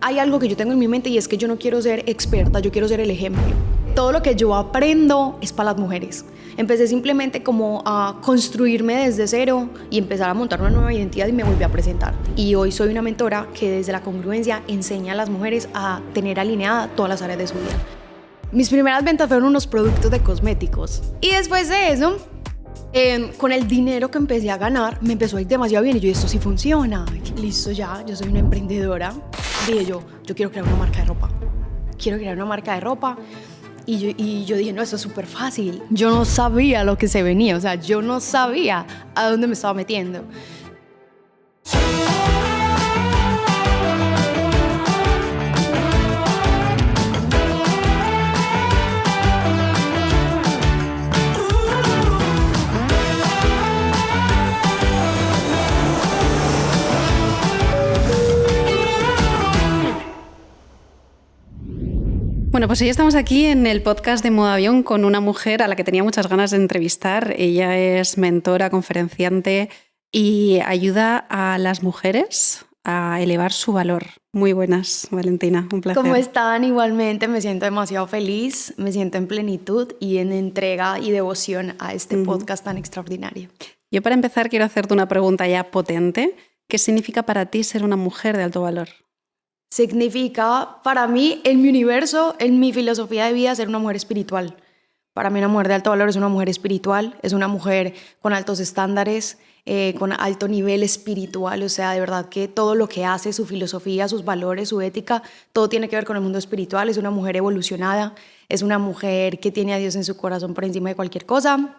hay algo que yo tengo en mi mente y es que yo no quiero ser experta, yo quiero ser el ejemplo. Todo lo que yo aprendo es para las mujeres. Empecé simplemente como a construirme desde cero y empezar a montar una nueva identidad y me volví a presentar. Y hoy soy una mentora que desde la congruencia enseña a las mujeres a tener alineada todas las áreas de su vida. Mis primeras ventas fueron unos productos de cosméticos. Y después de eso, con el dinero que empecé a ganar, me empezó a ir demasiado bien. Y yo, esto sí funciona. Listo ya, yo soy una emprendedora. Dije yo quiero crear una marca de ropa. Quiero crear una marca de ropa. Y yo dije, no, esto es súper fácil. Yo no sabía lo que se venía, o sea, yo no sabía a dónde me estaba metiendo. Bueno, pues hoy estamos aquí en el podcast de Modo Avión con una mujer a la que tenía muchas ganas de entrevistar. Ella es mentora, conferenciante y ayuda a las mujeres a elevar su valor. Muy buenas, Valentina, un placer. ¿Cómo están? Igualmente me siento demasiado feliz, me siento en plenitud y en entrega y devoción a este podcast tan extraordinario. Yo para empezar quiero hacerte una pregunta ya potente. ¿Qué significa para ti ser una mujer de alto valor? Significa para mí, en mi universo, en mi filosofía de vida, ser una mujer espiritual. Para mí una mujer de alto valor es una mujer espiritual, es una mujer con altos estándares, con alto nivel espiritual, o sea, de verdad que todo lo que hace, su filosofía, sus valores, su ética, todo tiene que ver con el mundo espiritual. Es una mujer evolucionada, es una mujer que tiene a Dios en su corazón por encima de cualquier cosa.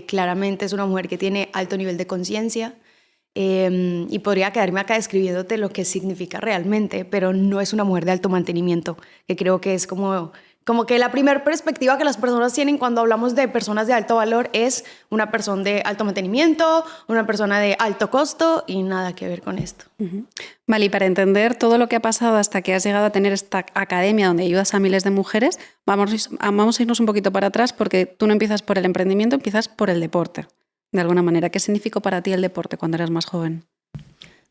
Claramente es una mujer que tiene alto nivel de conciencia. Y podría quedarme acá describiéndote lo que significa realmente, pero no es una mujer de alto mantenimiento, que creo que es como que la primera perspectiva que las personas tienen cuando hablamos de personas de alto valor es una persona de alto mantenimiento, una persona de alto costo y nada que ver con esto. Vale, y para entender todo lo que ha pasado hasta que has llegado a tener esta academia donde ayudas a miles de mujeres, vamos a irnos un poquito para atrás porque tú no empiezas por el emprendimiento, empiezas por el deporte. De alguna manera, ¿qué significó para ti el deporte cuando eras más joven?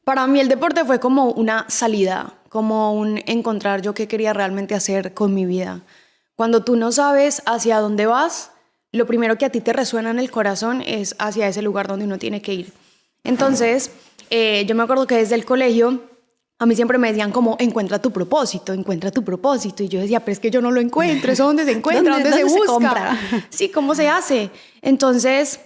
Para mí el deporte fue como una salida, como un encontrar yo qué quería realmente hacer con mi vida. Cuando tú no sabes hacia dónde vas, lo primero que a ti te resuena en el corazón es hacia ese lugar donde uno tiene que ir. Entonces, yo me acuerdo que desde el colegio a mí siempre me decían como, encuentra tu propósito. Y yo decía, pero es que yo no lo encuentro, ¿eso dónde se encuentra? ¿Dónde se busca? compra? Sí, ¿cómo se hace? Entonces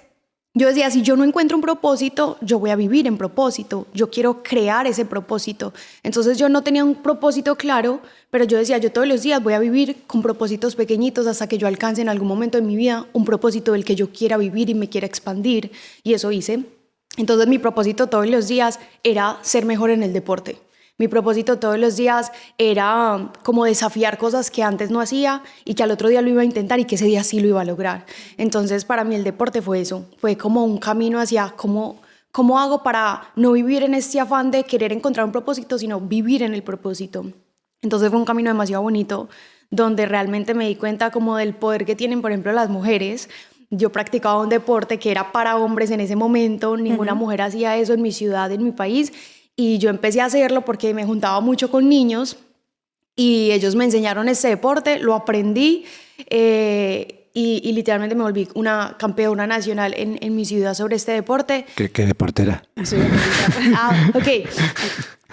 yo decía, si yo no encuentro un propósito, yo voy a vivir en propósito. Yo quiero crear ese propósito. Entonces yo no tenía un propósito claro, pero yo decía, yo todos los días voy a vivir con propósitos pequeñitos hasta que yo alcance en algún momento de mi vida un propósito del que yo quiera vivir y me quiera expandir. Y eso hice. Entonces mi propósito todos los días era ser mejor en el deporte. Mi propósito todos los días era como desafiar cosas que antes no hacía y que al otro día lo iba a intentar y que ese día sí lo iba a lograr. Entonces, para mí el deporte fue eso. Fue como un camino hacia cómo hago para no vivir en este afán de querer encontrar un propósito, sino vivir en el propósito. Entonces fue un camino demasiado bonito donde realmente me di cuenta como del poder que tienen, por ejemplo, las mujeres. Yo practicaba un deporte que era para hombres en ese momento. Ninguna mujer hacía eso en mi ciudad, en mi país. Y yo empecé a hacerlo porque me juntaba mucho con niños y ellos me enseñaron ese deporte, lo aprendí y literalmente me volví una campeona nacional en mi ciudad sobre este deporte. ¿Qué deporte era? Ok.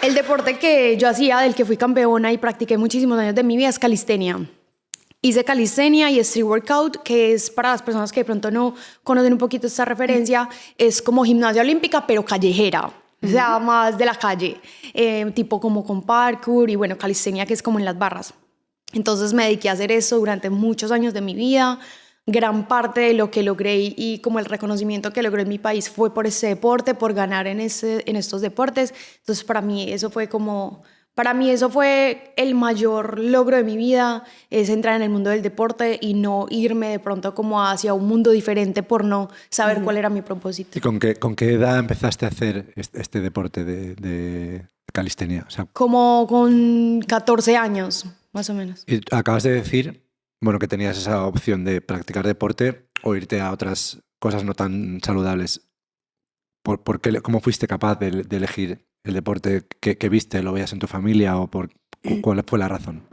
El deporte que yo hacía, del que fui campeona y practiqué muchísimos años de mi vida, es calistenia. Hice calistenia y street workout, que es para las personas que de pronto no conocen un poquito esta referencia, es como gimnasia olímpica, pero callejera. O sea, más de la calle, tipo como con parkour y bueno, calistenia, que es como en las barras. Entonces me dediqué a hacer eso durante muchos años de mi vida. Gran parte de lo que logré y como el reconocimiento que logré en mi país fue por ese deporte, por ganar en estos deportes. Entonces para mí eso fue el mayor logro de mi vida, es entrar en el mundo del deporte y no irme de pronto como hacia un mundo diferente por no saber cuál era mi propósito. ¿Y con qué edad empezaste a hacer este deporte de calistenia? O sea, como con 14 años, más o menos. Y acabas de decir, bueno, que tenías esa opción de practicar deporte o irte a otras cosas no tan saludables. ¿Cómo fuiste capaz de elegir el deporte que viste? ¿Lo veías en tu familia o cuál fue la razón?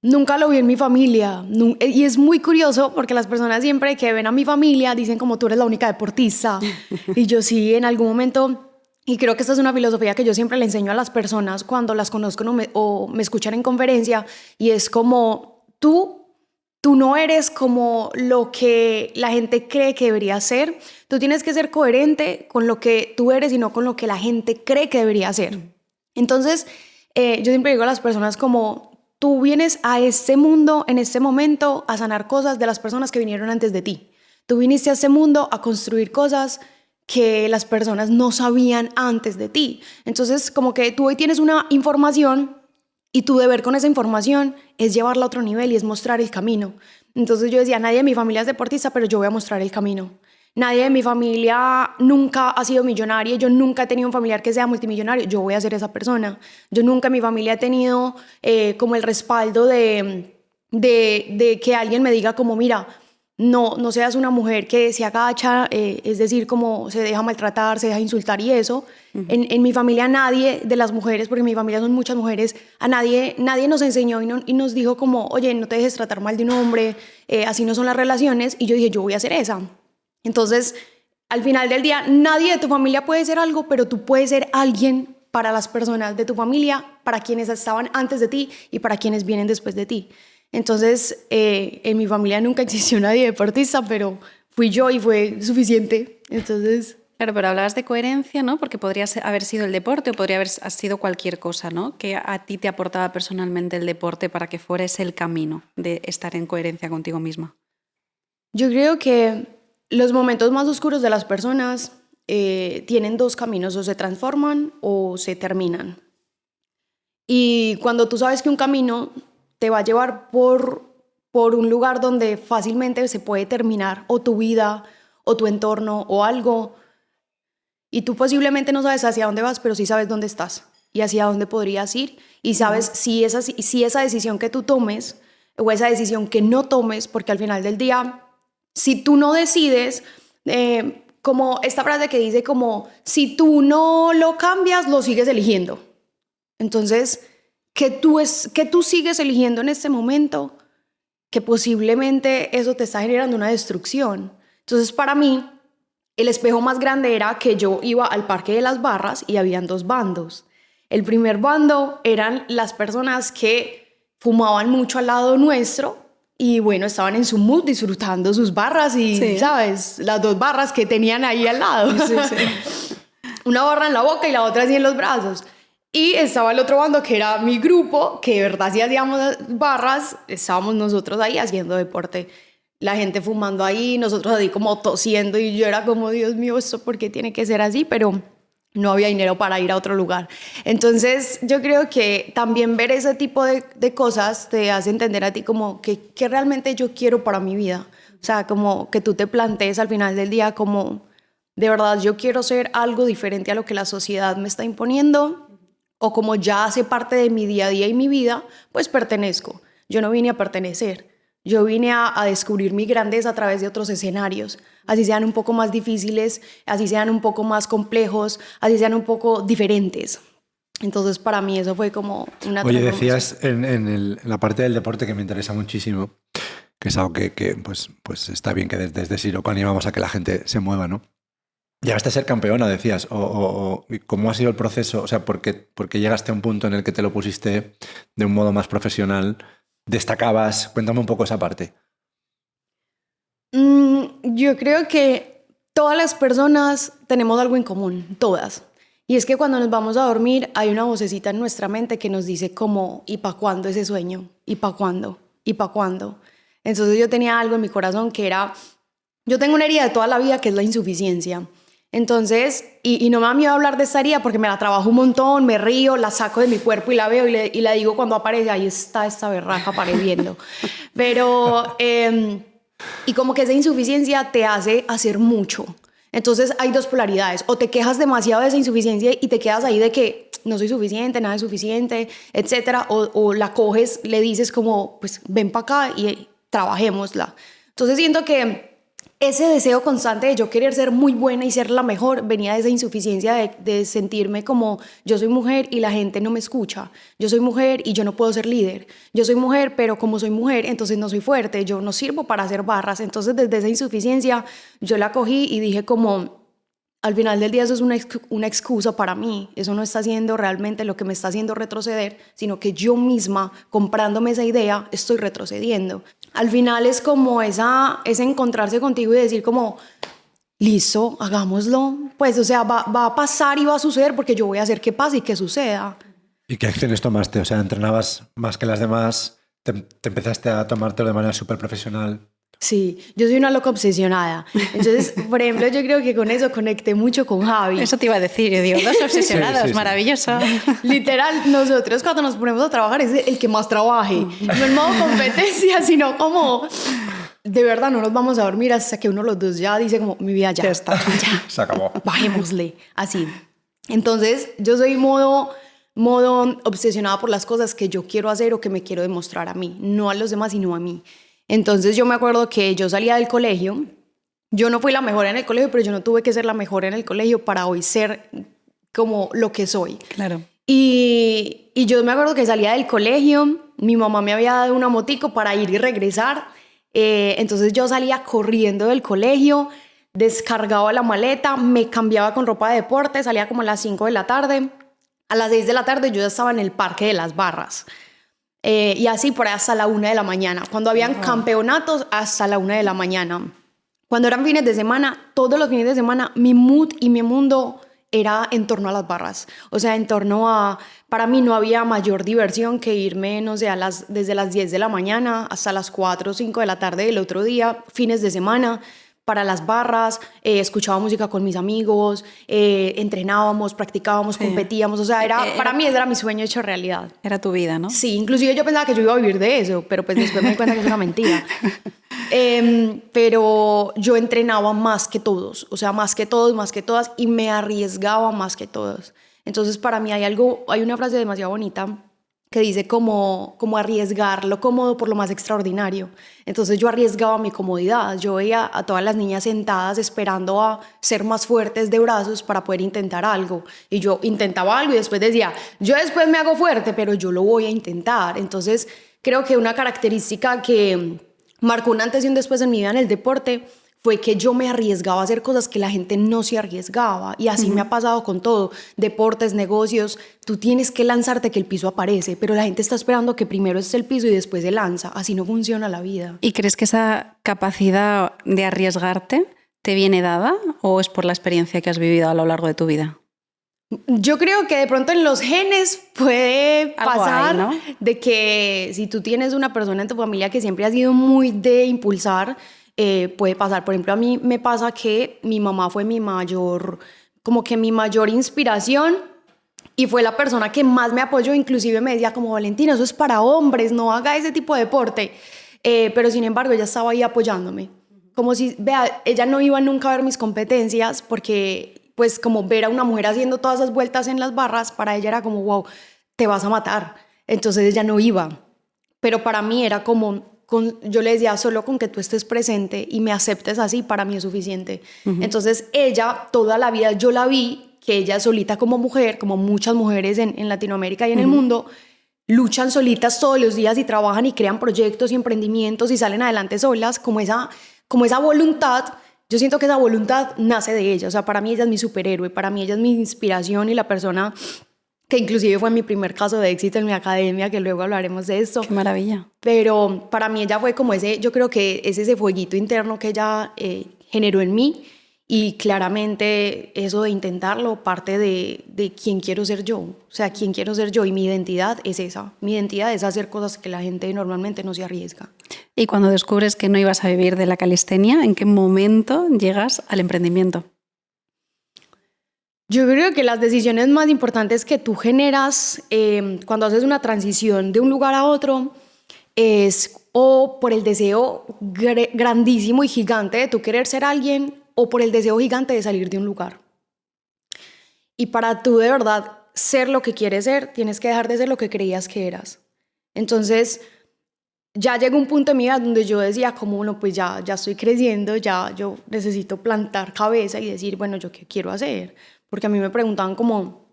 Nunca lo vi en mi familia. Y es muy curioso porque las personas siempre que ven a mi familia dicen como tú eres la única deportista. Y yo sí, en algún momento, y creo que esta es una filosofía que yo siempre le enseño a las personas cuando las conozco o me escuchan en conferencia, y es como tú no eres como lo que la gente cree que debería ser. Tú tienes que ser coherente con lo que tú eres y no con lo que la gente cree que debería ser. Entonces, yo siempre digo a las personas como tú vienes a este mundo en este momento a sanar cosas de las personas que vinieron antes de ti. Tú viniste a este mundo a construir cosas que las personas no sabían antes de ti. Entonces, como que tú hoy tienes una información y tu deber con esa información es llevarla a otro nivel y es mostrar el camino. Entonces yo decía, nadie de mi familia es deportista, pero yo voy a mostrar el camino. Nadie de mi familia nunca ha sido millonario, yo nunca he tenido un familiar que sea multimillonario, yo voy a ser esa persona. Yo nunca en mi familia he tenido como el respaldo de que alguien me diga como, mira, no seas una mujer que se agacha, es decir, como se deja maltratar, se deja insultar y eso. En mi familia nadie de las mujeres, porque en mi familia son muchas mujeres, a nadie nos enseñó y nos dijo como, oye, no te dejes tratar mal de un hombre, así no son las relaciones. Y yo dije, yo voy a ser esa. Entonces, al final del día, nadie de tu familia puede ser algo, pero tú puedes ser alguien para las personas de tu familia, para quienes estaban antes de ti y para quienes vienen después de ti. Entonces, en mi familia nunca existió nadie deportista, pero fui yo y fue suficiente. Entonces... Claro, pero hablabas de coherencia, ¿no? Porque podría haber sido el deporte o podría haber sido cualquier cosa, ¿no? Que a ti te aportaba personalmente el deporte para que fueras el camino de estar en coherencia contigo misma. Yo creo que los momentos más oscuros de las personas tienen dos caminos, o se transforman o se terminan. Y cuando tú sabes que un camino te va a llevar por un lugar donde fácilmente se puede terminar o tu vida o tu entorno o algo, y tú posiblemente no sabes hacia dónde vas, pero sí sabes dónde estás y hacia dónde podrías ir, y sabes si esa decisión que tú tomes o esa decisión que no tomes, porque al final del día, si tú no decides, como esta frase que dice como, si tú no lo cambias, lo sigues eligiendo. Entonces, que tú sigues eligiendo en este momento, que posiblemente eso te está generando una destrucción. Entonces, para mí, el espejo más grande era que yo iba al Parque de las Barras y habían dos bandos. El primer bando eran las personas que fumaban mucho al lado nuestro y bueno, estaban en su mood disfrutando sus barras y, sí, ¿sabes? Las dos barras que tenían ahí al lado. Sí, sí. Una barra en la boca y la otra así en los brazos. Y estaba el otro bando que era mi grupo, que de verdad si hacíamos barras, estábamos nosotros ahí haciendo deporte. La gente fumando ahí, nosotros así como tosiendo y yo era como, Dios mío, ¿esto por qué tiene que ser así? Pero no había dinero para ir a otro lugar. Entonces yo creo que también ver ese tipo de cosas te hace entender a ti como que realmente yo quiero para mi vida. O sea, como que tú te plantees al final del día como, de verdad yo quiero ser algo diferente a lo que la sociedad me está imponiendo, o como ya hace parte de mi día a día y mi vida, pues pertenezco. Yo no vine a pertenecer. Yo vine a descubrir mi grandeza a través de otros escenarios, así sean un poco más difíciles, así sean un poco más complejos, así sean un poco diferentes. Entonces, para mí eso fue como una transformación. Oye, decías en la parte del deporte que me interesa muchísimo, que es algo que pues está bien que desde Siroco animamos a que la gente se mueva, ¿no? Llegaste a ser campeona, decías, o ¿cómo ha sido el proceso? O sea, ¿por qué llegaste a un punto en el que te lo pusiste de un modo más profesional? ¿Destacabas? Cuéntame un poco esa parte. Yo creo que todas las personas tenemos algo en común, todas. Y es que cuando nos vamos a dormir hay una vocecita en nuestra mente que nos dice como, ¿y para cuándo ese sueño? ¿Y para cuándo? ¿Y para cuándo? Entonces yo tenía algo en mi corazón que era, yo tengo una herida de toda la vida que es la insuficiencia. Entonces, y no me da miedo hablar de esta herida porque me la trabajo un montón, me río, la saco de mi cuerpo y la veo y la digo cuando aparece, ahí está esta berraca apareciendo. Pero, y como que esa insuficiencia te hace hacer mucho. Entonces hay dos polaridades, o te quejas demasiado de esa insuficiencia y te quedas ahí de que no soy suficiente, nada es suficiente, etcétera, o la coges, le dices como, pues ven para acá y trabajémosla. Entonces siento que ese deseo constante de yo querer ser muy buena y ser la mejor venía de esa insuficiencia de sentirme como yo soy mujer y la gente no me escucha. Yo soy mujer y yo no puedo ser líder. Yo soy mujer, pero como soy mujer, entonces no soy fuerte. Yo no sirvo para hacer barras. Entonces, desde esa insuficiencia, yo la cogí y dije como, al final del día eso es una excusa para mí. Eso no está haciendo realmente lo que me está haciendo retroceder, sino que yo misma, comprándome esa idea, estoy retrocediendo. Al final es como ese encontrarse contigo y decir como, listo, hagámoslo. Pues, o sea, va a pasar y va a suceder porque yo voy a hacer que pase y que suceda. ¿Y qué acciones tomaste? O sea, ¿entrenabas más que las demás? ¿Te empezaste a tomártelo de manera súper profesional? Sí, yo soy una loca obsesionada. Entonces, por ejemplo, yo creo que con eso conecté mucho con Javi. Eso te iba a decir, yo digo, dos obsesionados, Sí. maravilloso. Literal, nosotros cuando nos ponemos a trabajar es el que más trabaje. No en modo competencia, sino como de verdad no nos vamos a dormir hasta que uno de los dos ya dice como mi vida ya está, ya, Se acabó. bajémosle, así. Entonces yo soy modo obsesionada por las cosas que yo quiero hacer o que me quiero demostrar a mí, no a los demás sino a mí. Entonces yo me acuerdo que yo salía del colegio, yo no fui la mejor en el colegio, pero yo no tuve que ser la mejor en el colegio para hoy ser como lo que soy. Claro. Y yo me acuerdo que salía del colegio, mi mamá me había dado una motico para ir y regresar, entonces yo salía corriendo del colegio, descargaba la maleta, me cambiaba con ropa de deporte, salía como a las 5 de la tarde, a las 6 de la tarde yo ya estaba en el Parque de las Barras. Y así por ahí hasta la 1 de la mañana. Cuando habían campeonatos, hasta la 1 de la mañana. Cuando eran fines de semana, todos los fines de semana, mi mood y mi mundo era en torno a las barras. O sea, en torno a... Para mí no había mayor diversión que irme, no sé, desde las 10 de la mañana hasta las 4 o 5 de la tarde del otro día, fines de semana, para las barras, escuchaba música con mis amigos, entrenábamos, practicábamos, competíamos. O sea, para mí ese era mi sueño hecho realidad. Era tu vida, ¿no? Sí, inclusive yo pensaba que yo iba a vivir de eso, pero pues después me di cuenta que es una mentira. Pero yo entrenaba más que todos, o sea, más que todos, más que todas, y me arriesgaba más que todos. Entonces, para mí hay una frase demasiado bonita que dice como arriesgar lo cómodo por lo más extraordinario. Entonces yo arriesgaba mi comodidad, yo veía a todas las niñas sentadas esperando a ser más fuertes de brazos para poder intentar algo, y yo intentaba algo y después decía, yo después me hago fuerte, pero yo lo voy a intentar. Entonces creo que una característica que marcó un antes y un después en mi vida en el deporte fue que yo me arriesgaba a hacer cosas que la gente no se arriesgaba, y así me ha pasado con todo, deportes, negocios. Tú tienes que lanzarte que el piso aparece, pero la gente está esperando que primero esté el piso y después se lanza. Así no funciona la vida. ¿Y crees que esa capacidad de arriesgarte te viene dada o es por la experiencia que has vivido a lo largo de tu vida? Yo creo que de pronto en los genes puede pasar, ¿no? De que si tú tienes una persona en tu familia que siempre ha sido muy de impulsar, puede pasar. Por ejemplo, a mí me pasa que mi mamá fue mi mayor inspiración y fue la persona que más me apoyó. Inclusive me decía como, Valentina, eso es para hombres, no haga ese tipo de deporte. Pero sin embargo, ella estaba ahí apoyándome. Como si, vea, ella no iba nunca a ver mis competencias porque, pues, como ver a una mujer haciendo todas esas vueltas en las barras, para ella era como, wow, te vas a matar. Entonces ella no iba. Pero para mí era como... yo le decía, solo con que tú estés presente y me aceptes así, para mí es suficiente. Entonces ella, toda la vida yo la vi, que ella solita como mujer, como muchas mujeres en Latinoamérica y en el mundo, luchan solitas todos los días y trabajan y crean proyectos y emprendimientos y salen adelante solas, como esa voluntad. Yo siento que esa voluntad nace de ella. O sea, para mí ella es mi superhéroe, para mí ella es mi inspiración y la persona que inclusive fue mi primer caso de éxito en mi academia, que luego hablaremos de esto. ¡Qué maravilla! Pero para mí ella fue como yo creo que es ese fueguito interno que ella generó en mí, y claramente eso de intentarlo parte de quién quiero ser yo. O sea, quién quiero ser yo, y mi identidad es esa. Mi identidad es hacer cosas que la gente normalmente no se arriesga. Y cuando descubres que no ibas a vivir de la calistenia, ¿en qué momento llegas al emprendimiento? Yo creo que las decisiones más importantes que tú generas cuando haces una transición de un lugar a otro es o por el deseo grandísimo y gigante de tú querer ser alguien, o por el deseo gigante de salir de un lugar. Y para tú de verdad ser lo que quieres ser, tienes que dejar de ser lo que creías que eras. Entonces, ya llegó un punto en mi vida donde yo decía como, bueno, pues ya estoy creciendo, ya yo necesito plantar cabeza y decir, bueno, ¿yo qué quiero hacer? Porque a mí me preguntaban como,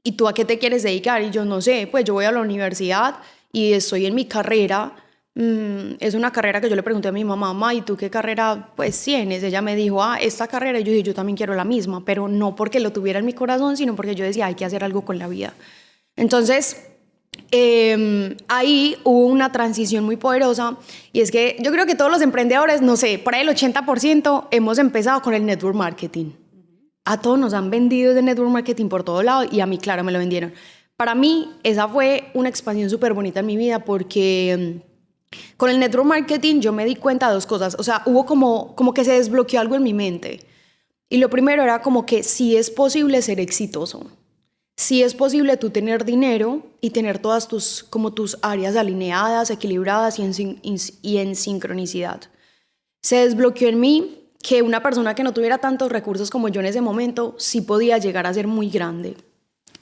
¿y tú a qué te quieres dedicar? Y yo no sé, pues yo voy a la universidad y estoy en mi carrera. Es una carrera que yo le pregunté a mi mamá, mamá, ¿y tú qué carrera pues tienes? Ella me dijo, esta carrera. Y yo dije, yo también quiero la misma, pero no porque lo tuviera en mi corazón, sino porque yo decía, hay que hacer algo con la vida. Entonces, ahí hubo una transición muy poderosa y es que yo creo que todos los emprendedores, no sé, por ahí el 80% hemos empezado con el network marketing. A todos nos han vendido de network marketing por todo lado y a mí, claro, me lo vendieron. Para mí, esa fue una expansión súper bonita en mi vida porque con el network marketing yo me di cuenta de dos cosas. O sea, hubo como que se desbloqueó algo en mi mente. Y lo primero era como que sí es posible ser exitoso. Sí es posible tú tener dinero y tener todas tus áreas alineadas, equilibradas y en sincronicidad. Se desbloqueó en mí que una persona que no tuviera tantos recursos como yo en ese momento sí podía llegar a ser muy grande.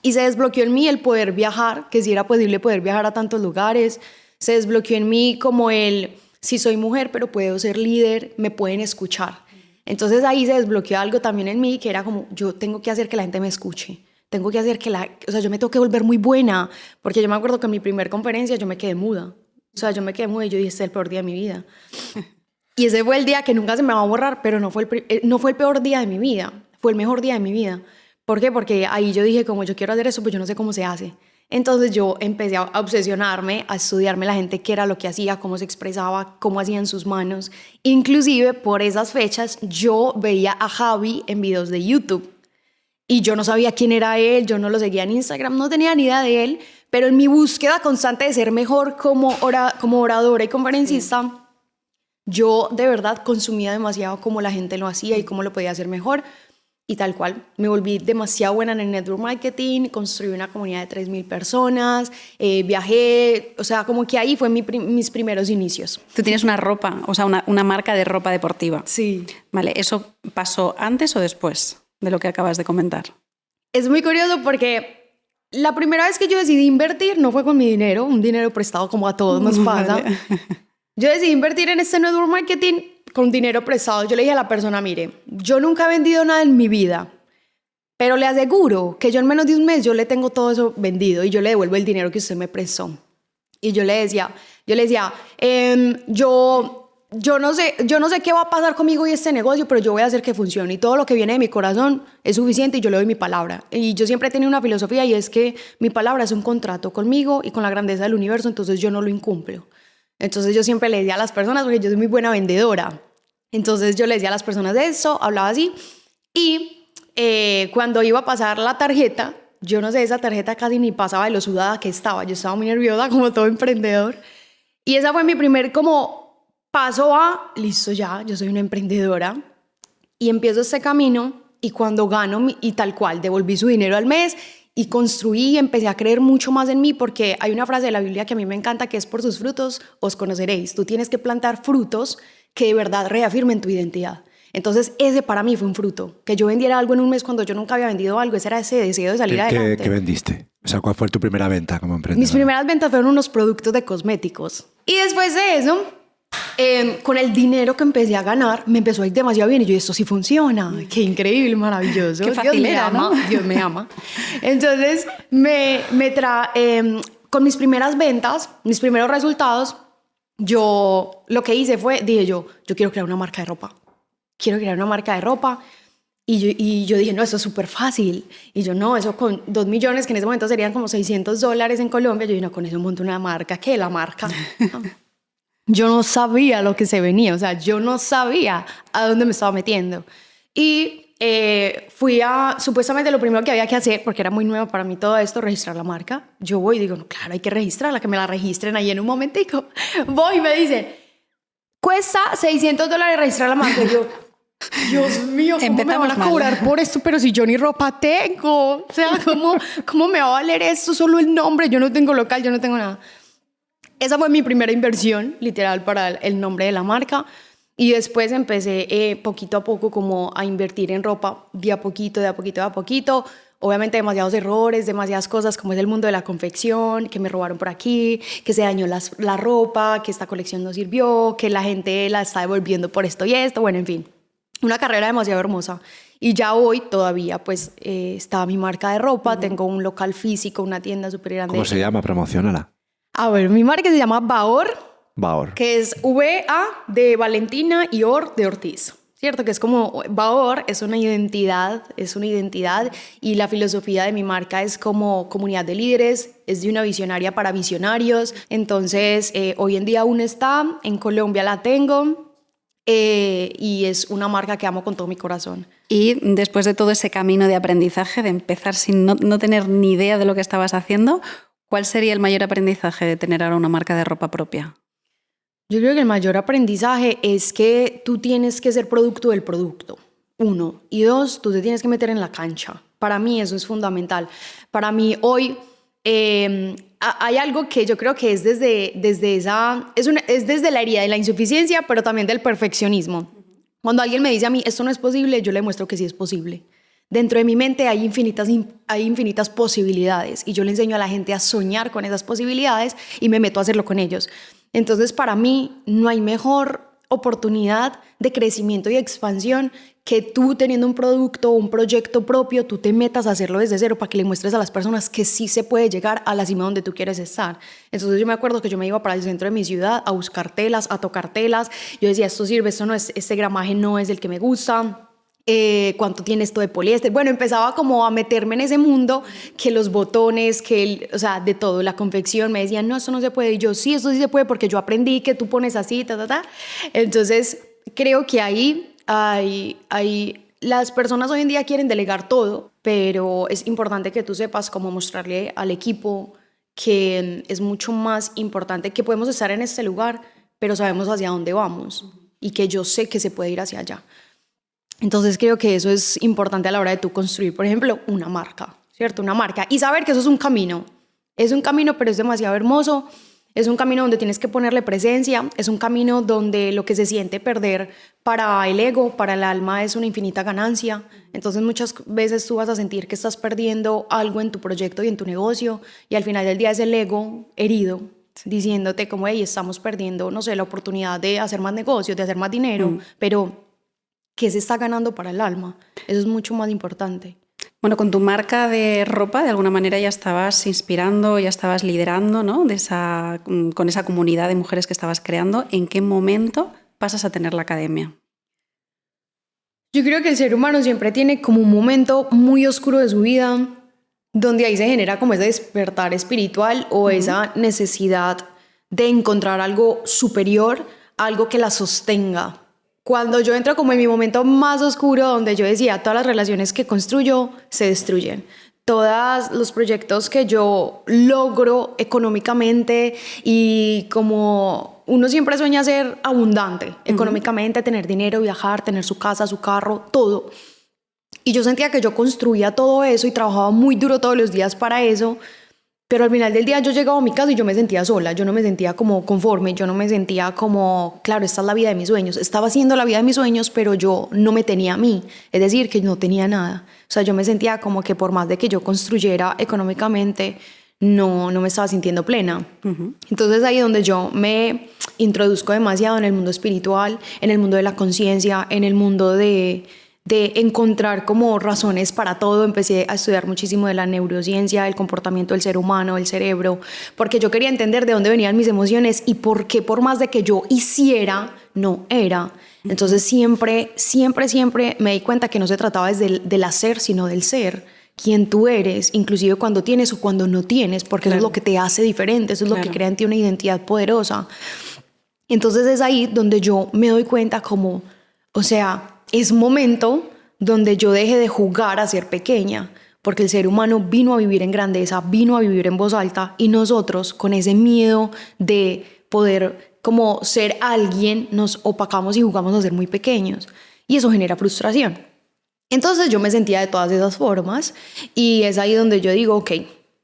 Y se desbloqueó en mí el poder viajar, que sí era posible poder viajar a tantos lugares. Se desbloqueó en mí como si soy mujer pero puedo ser líder, me pueden escuchar. Entonces ahí se desbloqueó algo también en mí que era como, yo tengo que hacer que la gente me escuche. Tengo que hacer o sea, yo me tengo que volver muy buena, porque yo me acuerdo que en mi primer conferencia yo me quedé muda. O sea, yo me quedé muda y yo dije, este es el peor día de mi vida. Y ese fue el día que nunca se me va a borrar, pero no fue el peor día de mi vida, fue el mejor día de mi vida. ¿Por qué? Porque ahí yo dije, como yo quiero hacer eso, pues yo no sé cómo se hace. Entonces yo empecé a obsesionarme, a estudiarme la gente, qué era lo que hacía, cómo se expresaba, cómo hacían sus manos. Inclusive por esas fechas yo veía a Javi en videos de YouTube. Y yo no sabía quién era él, yo no lo seguía en Instagram, no tenía ni idea de él, pero en mi búsqueda constante de ser mejor como oradora y conferencista, yo de verdad consumía demasiado cómo la gente lo hacía y cómo lo podía hacer mejor. Y tal cual, me volví demasiado buena en el network marketing, construí una comunidad de 3,000 personas, viajé, o sea, como que ahí fue mis primeros inicios. Tú tienes una ropa, o sea, una marca de ropa deportiva. Sí. Vale, ¿eso pasó antes o después de lo que acabas de comentar? Es muy curioso porque la primera vez que yo decidí invertir no fue con mi dinero, un dinero prestado como a todos nos pasa. Vale. Yo decidí invertir en este network marketing con dinero prestado. Yo le dije a la persona, mire, yo nunca he vendido nada en mi vida, pero le aseguro que yo en menos de un mes yo le tengo todo eso vendido y yo le devuelvo el dinero que usted me prestó. Y yo le decía, yo no sé qué va a pasar conmigo y este negocio, pero yo voy a hacer que funcione y todo lo que viene de mi corazón es suficiente y yo le doy mi palabra. Y yo siempre he tenido una filosofía y es que mi palabra es un contrato conmigo y con la grandeza del universo, entonces yo no lo incumplo. Entonces yo siempre le decía a las personas, porque yo soy muy buena vendedora, entonces yo le decía a las personas de eso, hablaba así, y cuando iba a pasar la tarjeta, yo no sé, esa tarjeta casi ni pasaba de lo sudada que estaba, yo estaba muy nerviosa como todo emprendedor, y esa fue mi primer como paso a, listo ya, yo soy una emprendedora, y empiezo este camino, y cuando gano, y tal cual, devolví su dinero al mes, y construí y empecé a creer mucho más en mí porque hay una frase de la Biblia que a mí me encanta que es por sus frutos os conoceréis. Tú tienes que plantar frutos que de verdad reafirmen tu identidad. Entonces ese para mí fue un fruto. Que yo vendiera algo en un mes cuando yo nunca había vendido algo, ese era ese deseo de salir adelante. ¿Qué vendiste? O sea, ¿cuál fue tu primera venta como emprendedora? Mis primeras ventas fueron unos productos de cosméticos. Y después de eso, con el dinero que empecé a ganar, me empezó a ir demasiado bien. Y yo, esto sí funciona. Qué increíble, maravilloso. Qué fácil era, ¿no? Dios me ama. Entonces, con mis primeras ventas, mis primeros resultados, yo lo que hice fue, dije yo quiero crear una marca de ropa. Quiero crear una marca de ropa. Y yo dije, no, eso es súper fácil. Y yo, no, eso con 2 millones, que en ese momento serían como $600 en Colombia. Yo dije, no, con eso monto una marca. ¿Qué? La marca. Yo no sabía lo que se venía, o sea, yo no sabía a dónde me estaba metiendo. Y supuestamente lo primero que había que hacer, porque era muy nuevo para mí todo esto, registrar la marca. Yo voy y digo, no, claro, hay que registrarla, que me la registren ahí en un momentico. Voy y me dicen, cuesta $600 registrar la marca. Y yo, Dios mío, ¿cómo me van a cobrar por esto? Pero si yo ni ropa tengo, o sea, ¿cómo me va a valer esto? Solo el nombre, yo no tengo local, yo no tengo nada. Esa fue mi primera inversión, literal, para el nombre de la marca. Y después empecé poquito a poco como a invertir en ropa, de a poquito. obviamente demasiados errores, demasiadas cosas como es el mundo de la confección, que me robaron por aquí, que se dañó la ropa, que esta colección no sirvió, que la gente la está devolviendo por esto y esto, bueno, en fin, una carrera demasiado hermosa. Y ya hoy todavía pues está mi marca de ropa, tengo un local físico, una tienda súper grande. ¿Cómo se llama? Promocionala. A ver, mi marca se llama Baor, Baor. que es V-A de Valentina y Or de Ortiz. ¿Cierto? Que es como, Baor es una identidad y la filosofía de mi marca es como comunidad de líderes, es de una visionaria para visionarios. Entonces, hoy en día aún está, en Colombia la tengo y es una marca que amo con todo mi corazón. Y después de todo ese camino de aprendizaje, de empezar sin no tener ni idea de lo que estabas haciendo, ¿cuál sería el mayor aprendizaje de tener ahora una marca de ropa propia? Yo creo que el mayor aprendizaje es que tú tienes que ser producto del producto, 1. Y 2, tú te tienes que meter en la cancha. Para mí eso es fundamental. Para mí hoy hay algo que yo creo que es desde la herida de la insuficiencia, pero también del perfeccionismo. Cuando alguien me dice a mí, esto no es posible, yo le muestro que sí es posible. Dentro de mi mente hay infinitas posibilidades y yo le enseño a la gente a soñar con esas posibilidades y me meto a hacerlo con ellos. Entonces, para mí, no hay mejor oportunidad de crecimiento y expansión que tú teniendo un producto o un proyecto propio, tú te metas a hacerlo desde cero para que le muestres a las personas que sí se puede llegar a la cima donde tú quieres estar. Entonces, yo me acuerdo que yo me iba para el centro de mi ciudad a buscar telas, a tocar telas. Yo decía, esto sirve, esto no es, este gramaje no es el que me gusta. ¿Cuánto tiene esto de poliéster? Bueno, empezaba como a meterme en ese mundo, que los botones, o sea, de todo, la confección, me decían, no, esto no se puede, y yo, sí, esto sí se puede, porque yo aprendí que tú pones así, Entonces, creo que ahí las personas hoy en día quieren delegar todo, pero es importante que tú sepas cómo mostrarle al equipo que es mucho más importante, que podemos estar en este lugar, pero sabemos hacia dónde vamos, y que yo sé que se puede ir hacia allá. Entonces creo que eso es importante a la hora de tú construir, por ejemplo, una marca, ¿cierto? Una marca. Y saber que eso es un camino, pero es demasiado hermoso. Es un camino donde tienes que ponerle presencia, es un camino donde lo que se siente perder para el ego, para el alma, es una infinita ganancia. Entonces muchas veces tú vas a sentir que estás perdiendo algo en tu proyecto y en tu negocio, y al final del día es el ego herido, diciéndote como, hey, estamos perdiendo, no sé, la oportunidad de hacer más negocios, de hacer más dinero, pero ¿qué se está ganando para el alma? Eso es mucho más importante. Bueno, con tu marca de ropa, de alguna manera ya estabas inspirando, ya estabas liderando, ¿no? Con esa comunidad de mujeres que estabas creando. ¿En qué momento pasas a tener la academia? Yo creo que el ser humano siempre tiene como un momento muy oscuro de su vida, donde ahí se genera como ese despertar espiritual o esa necesidad de encontrar algo superior, algo que la sostenga. Cuando yo entro como en mi momento más oscuro, donde yo decía, todas las relaciones que construyo se destruyen. Todos los proyectos que yo logro económicamente, y como uno siempre sueña ser abundante económicamente, tener dinero, viajar, tener su casa, su carro, todo. Y yo sentía que yo construía todo eso y trabajaba muy duro todos los días para eso. Pero al final del día yo llegaba a mi casa y yo me sentía sola, yo no me sentía como conforme, yo no me sentía como, claro, esta es la vida de mis sueños. Estaba haciendo la vida de mis sueños, pero yo no me tenía a mí, es decir, que no tenía nada. O sea, yo me sentía como que por más de que yo construyera económicamente, no me estaba sintiendo plena. Entonces ahí es donde yo me introduzco demasiado en el mundo espiritual, en el mundo de la conciencia, en el mundo de encontrar como razones para todo. Empecé a estudiar muchísimo de la neurociencia, el comportamiento del ser humano, el cerebro, porque yo quería entender de dónde venían mis emociones y por qué, por más de que yo hiciera, no era. Entonces siempre me di cuenta que no se trataba del hacer, sino del ser, quién tú eres, inclusive cuando tienes o cuando no tienes, porque eso es lo que te hace diferente, eso es lo que crea en ti una identidad poderosa. Entonces es ahí donde yo me doy cuenta como, o sea, es momento donde yo deje de jugar a ser pequeña, porque el ser humano vino a vivir en grandeza, vino a vivir en voz alta, y nosotros con ese miedo de poder como ser alguien nos opacamos y jugamos a ser muy pequeños, y eso genera frustración. Entonces yo me sentía de todas esas formas, y es ahí donde yo digo, ok,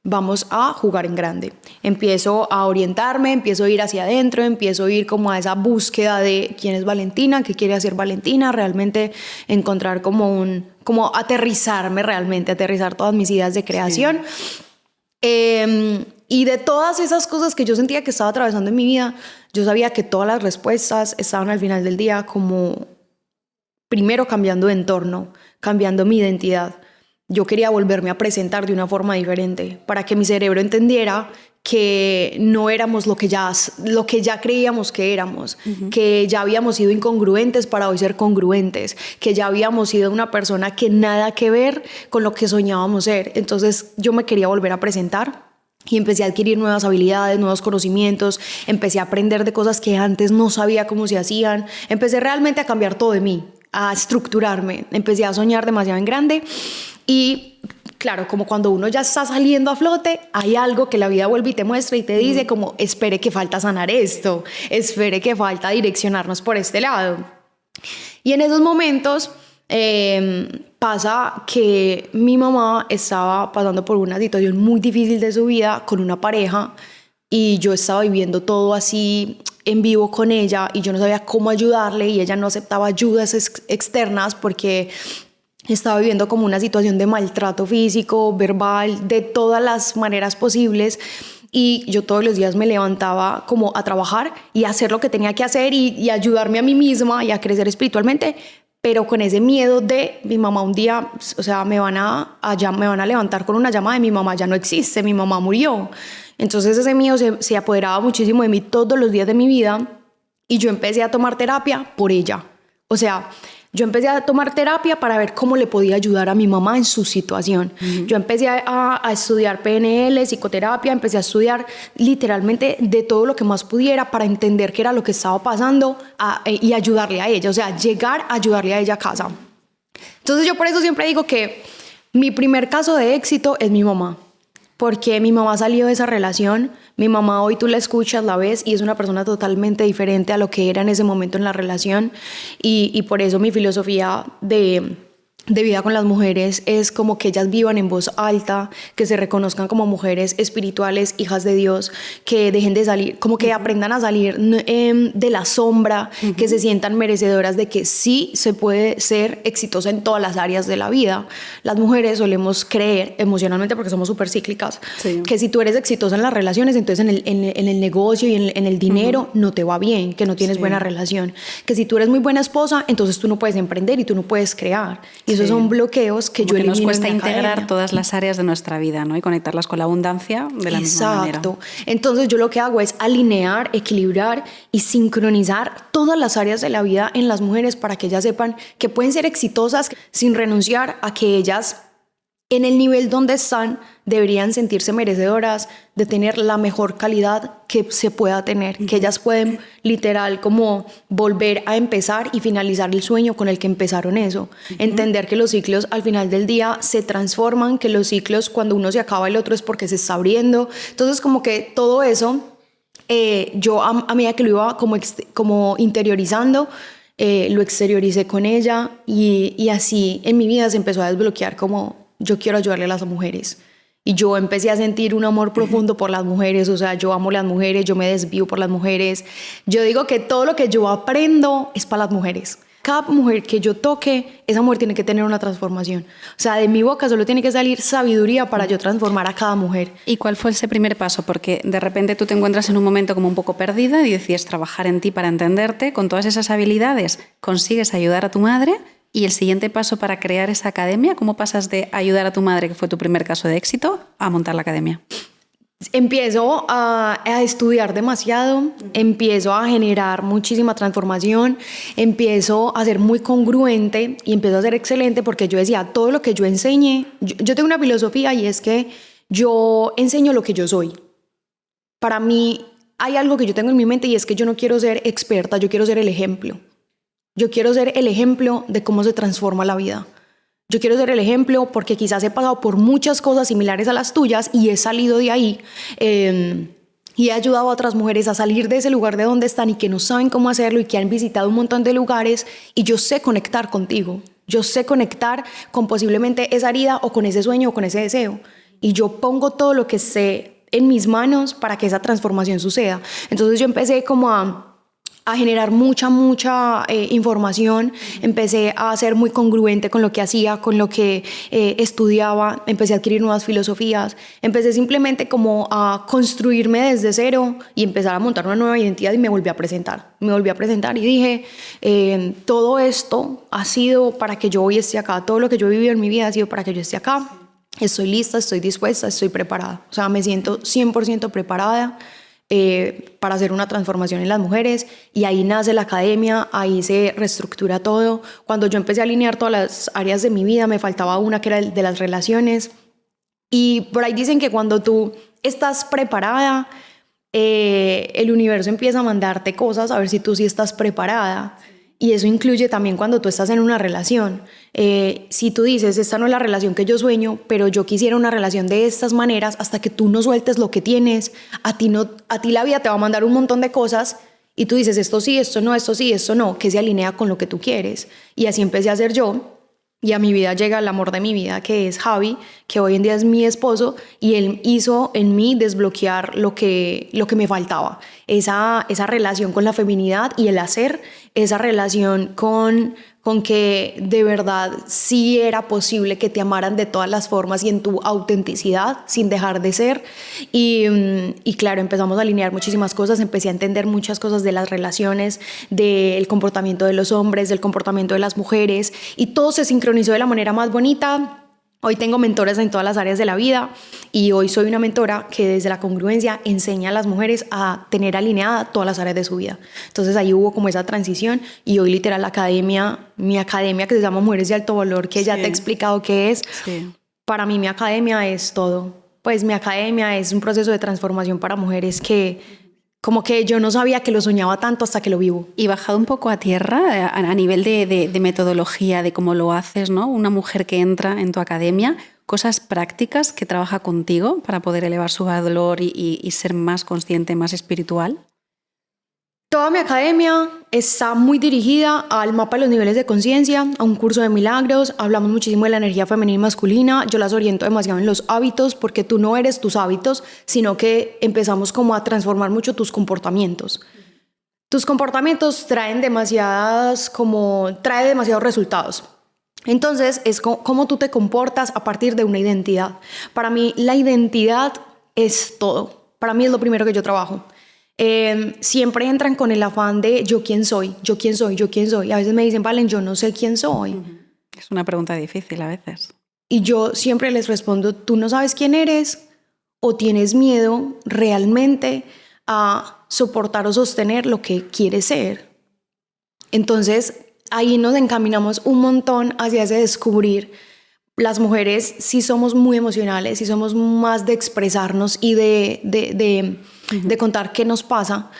vamos a jugar en grande. Empiezo a orientarme, empiezo a ir hacia adentro, empiezo a ir como a esa búsqueda de quién es Valentina, qué quiere hacer Valentina, realmente encontrar como aterrizarme realmente, aterrizar todas mis ideas de creación. Sí. Y de todas esas cosas que yo sentía que estaba atravesando en mi vida, yo sabía que todas las respuestas estaban al final del día como primero cambiando de entorno, cambiando mi identidad. Yo quería volverme a presentar de una forma diferente para que mi cerebro entendiera que no éramos lo que ya creíamos que éramos, que ya habíamos sido incongruentes para hoy ser congruentes, que ya habíamos sido una persona que nada que ver con lo que soñábamos ser. Entonces yo me quería volver a presentar y empecé a adquirir nuevas habilidades, nuevos conocimientos, empecé a aprender de cosas que antes no sabía cómo se hacían, empecé realmente a cambiar todo de mí, a estructurarme, empecé a soñar demasiado en grande. Y claro, como cuando uno ya está saliendo a flote, hay algo que la vida vuelve y te muestra y te dice como, espere que falta sanar esto, espere que falta direccionarnos por este lado. Y en esos momentos pasa que mi mamá estaba pasando por una situación muy difícil de su vida con una pareja y yo estaba viviendo todo así en vivo con ella y yo no sabía cómo ayudarle y ella no aceptaba ayudas externas porque estaba viviendo como una situación de maltrato físico, verbal, de todas las maneras posibles. Y yo todos los días me levantaba como a trabajar y a hacer lo que tenía que hacer y ayudarme a mí misma y a crecer espiritualmente, pero con ese miedo de mi mamá un día, o sea, me van a levantar con una llamada de mi mamá ya no existe, mi mamá murió. Entonces ese miedo se apoderaba muchísimo de mí todos los días de mi vida y yo empecé a tomar terapia por ella. O sea, yo empecé a tomar terapia para ver cómo le podía ayudar a mi mamá en su situación. Yo empecé a estudiar PNL, psicoterapia, empecé a estudiar literalmente de todo lo que más pudiera para entender qué era lo que estaba pasando y ayudarle a ella, o sea, llegar a ayudarle a ella a casa. Entonces yo por eso siempre digo que mi primer caso de éxito es mi mamá, porque mi mamá salió de esa relación. Mi mamá hoy tú la escuchas, la ves y es una persona totalmente diferente a lo que era en ese momento en la relación y por eso mi filosofía de vida con las mujeres es como que ellas vivan en voz alta, que se reconozcan como mujeres espirituales, hijas de Dios, que dejen de salir, como que aprendan a salir de la sombra, que se sientan merecedoras de que sí se puede ser exitosa en todas las áreas de la vida. Las mujeres solemos creer emocionalmente, porque somos súper cíclicas, que si tú eres exitosa en las relaciones, entonces en el negocio y en el dinero no te va bien, que no tienes buena relación, que si tú eres muy buena esposa, entonces tú no puedes emprender y tú no puedes crear. Y esos son bloqueos que yo elimino. Nos cuesta en integrar academia. todas las áreas de nuestra vida, ¿no? Y conectarlas con la abundancia de la misma manera. Exacto. Entonces yo lo que hago es alinear, equilibrar y sincronizar todas las áreas de la vida en las mujeres para que ellas sepan que pueden ser exitosas sin renunciar a que ellas en el nivel donde están deberían sentirse merecedoras de tener la mejor calidad que se pueda tener, que ellas pueden literal como volver a empezar y finalizar el sueño con el que empezaron eso. Entender que los ciclos al final del día se transforman, que los ciclos cuando uno se acaba el otro es porque se está abriendo. Entonces como que todo eso yo a medida que lo iba como interiorizando, lo exterioricé con ella y así en mi vida se empezó a desbloquear como yo quiero ayudarle a las mujeres. Y yo empecé a sentir un amor profundo por las mujeres, o sea, yo amo las mujeres, yo me desvío por las mujeres. Yo digo que todo lo que yo aprendo es para las mujeres. Cada mujer que yo toque, esa mujer tiene que tener una transformación. O sea, de mi boca solo tiene que salir sabiduría para yo transformar a cada mujer. ¿Y cuál fue ese primer paso? Porque de repente tú te encuentras en un momento como un poco perdida y decides trabajar en ti para entenderte. Con todas esas habilidades consigues ayudar a tu madre. ¿Y el siguiente paso para crear esa academia? ¿Cómo pasas de ayudar a tu madre, que fue tu primer caso de éxito, a montar la academia? Empiezo a estudiar demasiado, empiezo a generar muchísima transformación, empiezo a ser muy congruente y empiezo a ser excelente porque yo decía, todo lo que yo enseñe, yo tengo una filosofía y es que yo enseño lo que yo soy. Para mí hay algo que yo tengo en mi mente y es que yo no quiero ser experta, yo quiero ser el ejemplo. Yo quiero ser el ejemplo de cómo se transforma la vida. Yo quiero ser el ejemplo porque quizás he pasado por muchas cosas similares a las tuyas y he salido de ahí y he ayudado a otras mujeres a salir de ese lugar de donde están y que no saben cómo hacerlo y que han visitado un montón de lugares y yo sé conectar contigo. Yo sé conectar con posiblemente esa herida o con ese sueño o con ese deseo. y yo pongo todo lo que sé en mis manos para que esa transformación suceda. Entonces yo empecé como a generar mucha información, empecé a ser muy congruente con lo que hacía, con lo que estudiaba, empecé a adquirir nuevas filosofías, empecé simplemente como a construirme desde cero y empezar a montar una nueva identidad y me volví a presentar y dije, todo esto ha sido para que yo hoy esté acá, todo lo que yo he vivido en mi vida ha sido para que yo esté acá, estoy lista, estoy dispuesta, estoy preparada, o sea, me siento 100% preparada para hacer una transformación en las mujeres, y ahí nace la academia, ahí se reestructura todo. Cuando yo empecé a alinear todas las áreas de mi vida, me faltaba una que era el de las relaciones, y por ahí dicen que cuando tú estás preparada, el universo empieza a mandarte cosas a ver si tú sí estás preparada. Y eso incluye también cuando tú estás en una relación. Si tú dices, esta no es la relación que yo sueño, pero yo quisiera una relación de estas maneras, hasta que tú no sueltes lo que tienes, a ti la vida te va a mandar un montón de cosas y tú dices, esto sí, esto no, esto sí, esto no, que se alinea con lo que tú quieres. Y así empecé a hacer yo. Y a mi vida llega el amor de mi vida, que es Javi, que hoy en día es mi esposo, y él hizo en mí desbloquear lo que me faltaba. Esa relación con la feminidad y el hacer, esa relación con que de verdad sí era posible que te amaran de todas las formas y en tu autenticidad, sin dejar de ser. Y claro, empezamos a alinear muchísimas cosas, empecé a entender muchas cosas de las relaciones, del comportamiento de los hombres, del comportamiento de las mujeres, y todo se sincronizó de la manera más bonita. Hoy tengo mentores en todas las áreas de la vida, y hoy soy una mentora que desde la congruencia enseña a las mujeres a tener alineada todas las áreas de su vida. Entonces ahí hubo como esa transición, y hoy literal mi academia que se llama Mujeres de Alto Valor, que ya te he explicado qué es, para mí mi academia es todo. Pues mi academia es un proceso de transformación para mujeres que como que yo no sabía que lo soñaba tanto hasta que lo vivo. Y bajado un poco a tierra, a nivel de metodología, de cómo lo haces, ¿no? Una mujer que entra en tu academia, cosas prácticas que trabaja contigo para poder elevar su valor y ser más consciente, más espiritual. Toda mi academia está muy dirigida al mapa de los niveles de conciencia, a un curso de milagros. Hablamos muchísimo de la energía femenina y masculina. Yo las oriento demasiado en los hábitos, porque tú no eres tus hábitos, sino que empezamos como a transformar mucho tus comportamientos. Tus comportamientos traen demasiados resultados. Entonces es cómo tú te comportas a partir de una identidad. Para mí la identidad es todo. Para mí es lo primero que yo trabajo. Siempre entran con el afán de yo quién soy. Y a veces me dicen, Valen, yo no sé quién soy. Es una pregunta difícil a veces. Y yo siempre les respondo, ¿tú no sabes quién eres? ¿O tienes miedo realmente a soportar o sostener lo que quieres ser? Entonces ahí nos encaminamos un montón hacia ese descubrir. Las mujeres sí somos muy emocionales, sí somos más de expresarnos y de contar qué nos pasa,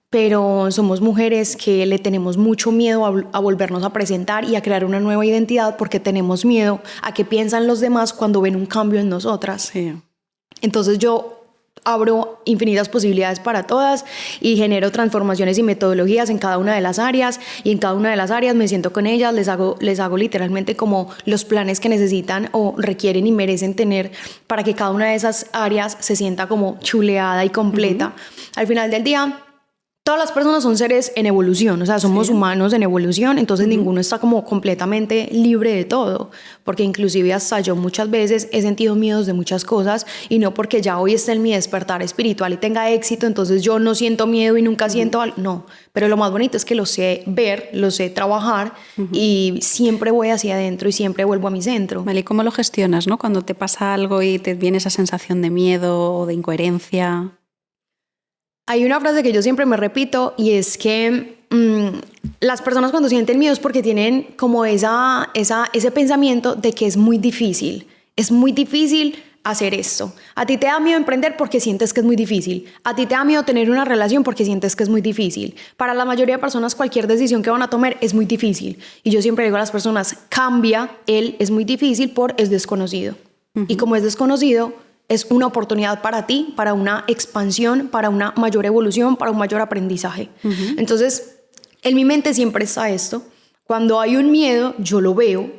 pero somos mujeres que le tenemos mucho miedo a volvernos a presentar y a crear una nueva identidad, porque tenemos miedo a qué piensan los demás cuando ven un cambio en nosotras. Sí. Entonces yo abro infinitas posibilidades para todas y genero transformaciones y metodologías en cada una de las áreas, y en cada una de las áreas me siento con ellas, les hago literalmente como los planes que necesitan o requieren y merecen tener para que cada una de esas áreas se sienta como chuleada y completa. Al final del día, todas las personas son seres en evolución, o sea, somos humanos en evolución, entonces ninguno está como completamente libre de todo, porque inclusive hasta yo muchas veces he sentido miedos de muchas cosas, y no porque ya hoy esté en mi despertar espiritual y tenga éxito, entonces yo no siento miedo y nunca siento algo, no, pero lo más bonito es que lo sé ver, lo sé trabajar, y siempre voy hacia adentro y siempre vuelvo a mi centro. Vale, ¿y cómo lo gestionas, no? Cuando te pasa algo y te viene esa sensación de miedo o de incoherencia. Hay una frase que yo siempre me repito, y es que las personas cuando sienten miedo es porque tienen como ese pensamiento de que es muy difícil hacer esto. A ti te da miedo emprender porque sientes que es muy difícil. A ti te da miedo tener una relación porque sientes que es muy difícil. Para la mayoría de personas, cualquier decisión que van a tomar es muy difícil. Y yo siempre digo a las personas, cambia el es muy difícil por es desconocido. Y como es desconocido, es una oportunidad para ti, para una expansión, para una mayor evolución, para un mayor aprendizaje. Entonces, en mi mente siempre está esto. Cuando hay un miedo, yo lo veo,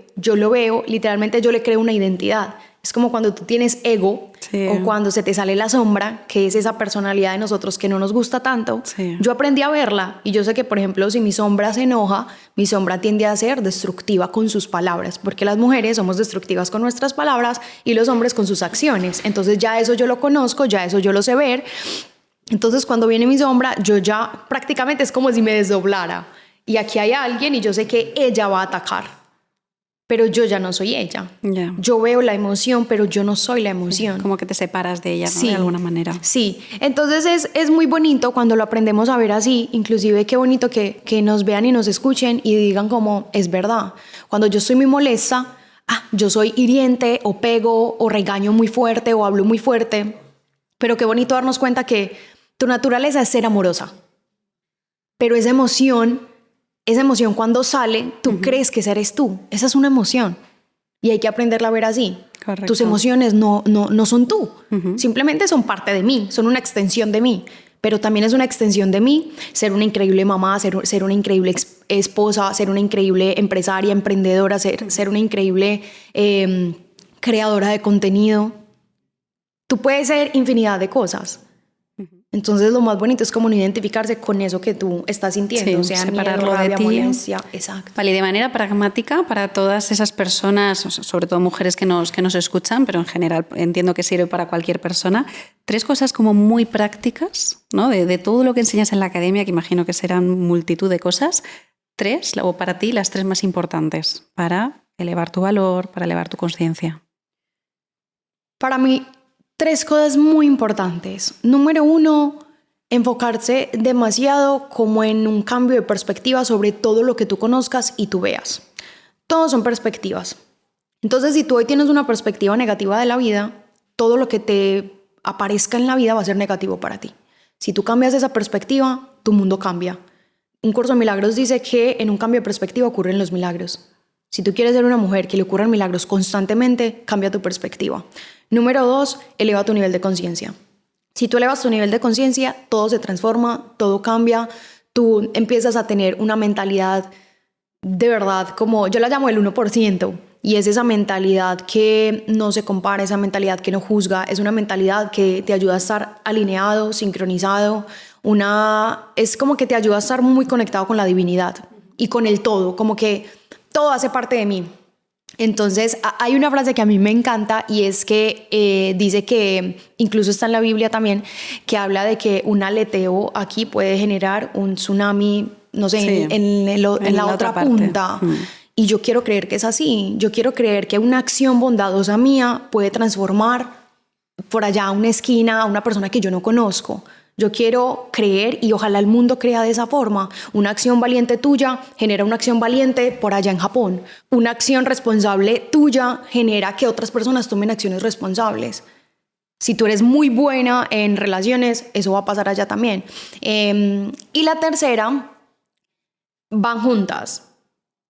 literalmente yo le creo una identidad. Es como cuando tú tienes ego Sí. o cuando se te sale la sombra, que es esa personalidad de nosotros que no nos gusta tanto. Sí. Yo aprendí a verla y yo sé que, por ejemplo, si mi sombra se enoja, mi sombra tiende a ser destructiva con sus palabras, porque las mujeres somos destructivas con nuestras palabras y los hombres con sus acciones. Entonces ya eso yo lo conozco, ya eso yo lo sé ver. Entonces cuando viene mi sombra, yo ya prácticamente es como si me desdoblara. Y aquí hay alguien y yo sé que ella va a atacar. Pero yo ya no soy ella. Ya. Yo veo la emoción, pero yo no soy la emoción. Como que te separas de ella, ¿no? Sí. De alguna manera. Sí, entonces es muy bonito cuando lo aprendemos a ver así, inclusive qué bonito que nos vean y nos escuchen y digan como, es verdad. Cuando yo estoy muy molesta, yo soy hiriente o pego o regaño muy fuerte o hablo muy fuerte, pero qué bonito darnos cuenta que tu naturaleza es ser amorosa, pero esa emoción cuando sale, tú crees que esa eres tú. Esa es una emoción. Y hay que aprenderla a ver así. Correcto. Tus emociones no son tú. Simplemente son parte de mí, son una extensión de mí. Pero también es una extensión de mí ser una increíble mamá, ser una increíble esposa, ser una increíble empresaria, emprendedora, ser una increíble creadora de contenido. Tú puedes ser infinidad de cosas. Entonces lo más bonito es como no identificarse con eso que tú estás sintiendo, Sí, o sea, separarlo miedo, rabia, de ti. molestia, exacto. Vale, y de manera pragmática para todas esas personas, sobre todo mujeres que nos escuchan, pero en general entiendo que sirve para cualquier persona, 3 cosas como muy prácticas, ¿no? De todo lo que enseñas en la academia, que imagino que serán multitud de cosas, 3, o para ti las 3 más importantes para elevar tu valor, para elevar tu conciencia. Para mí, 3 cosas muy importantes. Número 1, enfocarse demasiado como en un cambio de perspectiva sobre todo lo que tú conozcas y tú veas. Todos son perspectivas. Entonces, si tú hoy tienes una perspectiva negativa de la vida, todo lo que te aparezca en la vida va a ser negativo para ti. Si tú cambias esa perspectiva, tu mundo cambia. Un curso de milagros dice que en un cambio de perspectiva ocurren los milagros. Si tú quieres ser una mujer que le ocurran milagros constantemente, cambia tu perspectiva. Número 2, eleva tu nivel de conciencia. Si tú elevas tu nivel de conciencia, todo se transforma, todo cambia. Tú empiezas a tener una mentalidad de verdad, como yo la llamo el 1%, y es esa mentalidad que no se compara, esa mentalidad que no juzga, es una mentalidad que te ayuda a estar alineado, sincronizado, es como que te ayuda a estar muy conectado con la divinidad y con el todo, como que todo hace parte de mí. Entonces hay una frase que a mí me encanta y es que dice que, incluso está en la Biblia también, que habla de que un aleteo aquí puede generar un tsunami, no sé, sí, en la otra punta. Y yo quiero creer que es así. Yo quiero creer que una acción bondadosa mía puede transformar por allá a una esquina a una persona que yo no conozco. Yo quiero creer y ojalá el mundo crea de esa forma. Una acción valiente tuya genera una acción valiente por allá en Japón. Una acción responsable tuya genera que otras personas tomen acciones responsables. Si tú eres muy buena en relaciones, eso va a pasar allá también. Y la tercera, van juntas,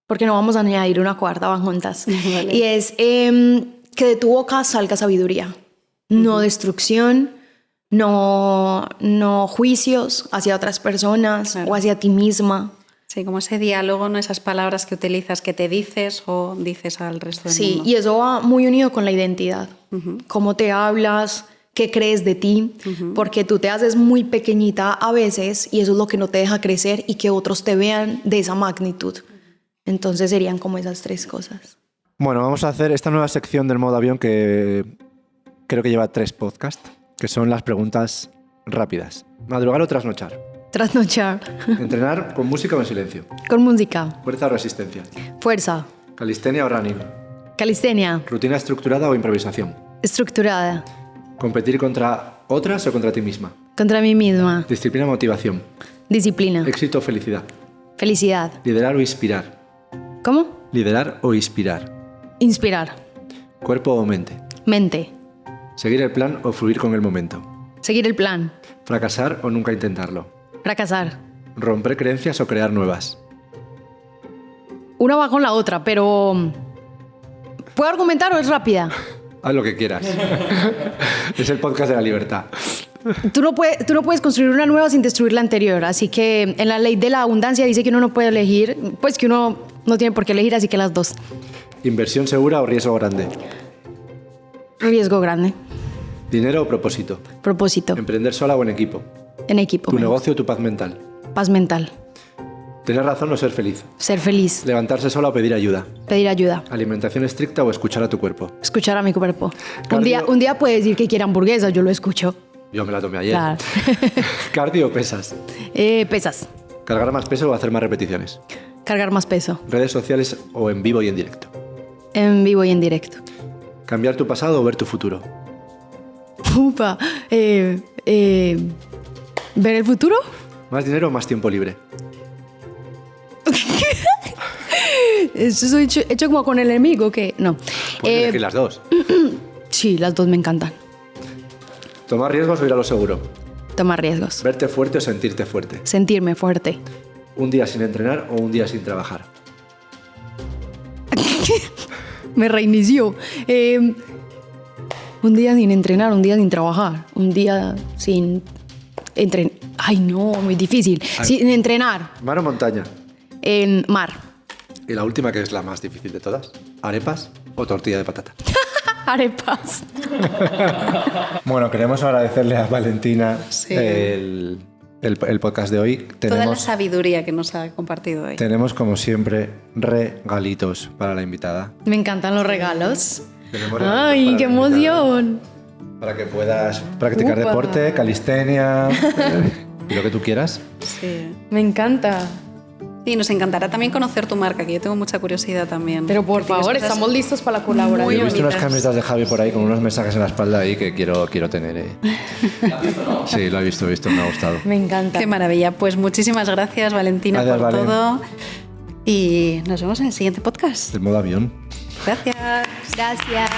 porque no vamos a añadir una cuarta, van juntas. Vale. Y es que de tu boca salga sabiduría, no destrucción, no juicios hacia otras personas, claro, o hacia ti misma. Sí, como ese diálogo, ¿no? Esas palabras que utilizas, que te dices o dices al resto del mundo. Sí, y eso va muy unido con la identidad. Cómo te hablas, qué crees de ti, porque tú te haces muy pequeñita a veces y eso es lo que no te deja crecer y que otros te vean de esa magnitud. Entonces serían como esas 3 cosas. Bueno, vamos a hacer esta nueva sección del modo avión que creo que lleva 3 podcasts, que son las preguntas rápidas. ¿Madrugar o trasnochar? Trasnochar. ¿Entrenar con música o en silencio? Con música. ¿Fuerza o resistencia? Fuerza. ¿Calistenia o running? Calistenia. ¿Rutina estructurada o improvisación? Estructurada. ¿Competir contra otras o contra ti misma? Contra mí misma. ¿Disciplina o motivación? Disciplina. ¿Éxito o felicidad? Felicidad. ¿Liderar o inspirar? ¿Cómo? ¿Liderar o inspirar? Inspirar. ¿Cuerpo o mente? Mente. ¿Seguir el plan o fluir con el momento? Seguir el plan. ¿Fracasar o nunca intentarlo? Fracasar. ¿Romper creencias o crear nuevas? Una va con la otra, pero ¿puedo argumentar o es rápida? Haz lo que quieras. Es el podcast de la libertad. Tú no puedes construir una nueva sin destruir la anterior, así que en la ley de la abundancia dice que uno no puede elegir, pues que uno no tiene por qué elegir, así que las 2. ¿Inversión segura o riesgo grande? Riesgo grande. ¿Dinero o propósito? Propósito. ¿Emprender sola o en equipo? En equipo. ¿Tu negocio o tu paz mental? Paz mental. ¿Tener razón o ser feliz? Ser feliz. ¿Levantarse sola o pedir ayuda? Pedir ayuda. ¿Alimentación estricta o escuchar a tu cuerpo? Escuchar a mi cuerpo. Cardio. Un día puede decir que quiere hamburguesa, yo lo escucho. Yo me la tomé ayer. Claro. ¿Cardio o pesas? Pesas. ¿Cargar más peso o hacer más repeticiones? Cargar más peso. ¿Redes sociales o en vivo y en directo? En vivo y en directo. ¿Cambiar tu pasado o ver tu futuro? Upa. ¿Ver el futuro? ¿Más dinero o más tiempo libre? Eso es hecho como con el enemigo, que no. Puedes elegir las dos. Sí, las dos me encantan. ¿Tomar riesgos o ir a lo seguro? Tomar riesgos. ¿Verte fuerte o sentirte fuerte? Sentirme fuerte. ¿Un día sin entrenar o un día sin trabajar? Me reinició. Un día sin entrenar, un día sin trabajar, un día sin entrenar. Ay, no, muy difícil. Sin entrenar. ¿Mar o montaña? En mar. Y la última, que es la más difícil de todas. ¿Arepas o tortilla de patata? Arepas. Bueno, queremos agradecerle a Valentina Sí. el podcast de hoy. Toda la sabiduría que nos ha compartido hoy. Tenemos, como siempre, regalitos para la invitada. Me encantan los regalos. Tenemos regalitos Ay, para qué la invitada, emoción. para que puedas practicar Upa. deporte, calistenia y lo que tú quieras. Sí. Me encanta. Y nos encantará también conocer tu marca, que yo tengo mucha curiosidad también. Pero por Que tienes favor, cosas estamos listos para la muy colaboración. Yo he visto unas bonitas. camisetas de Javi por ahí con unos mensajes en la espalda ahí que quiero tener. Sí, lo he visto, me ha gustado. Me encanta. Qué maravilla. Pues muchísimas gracias, Valentina, Gracias, por Valen. todo. Y nos vemos en el siguiente podcast. El modo avión. Gracias. Gracias.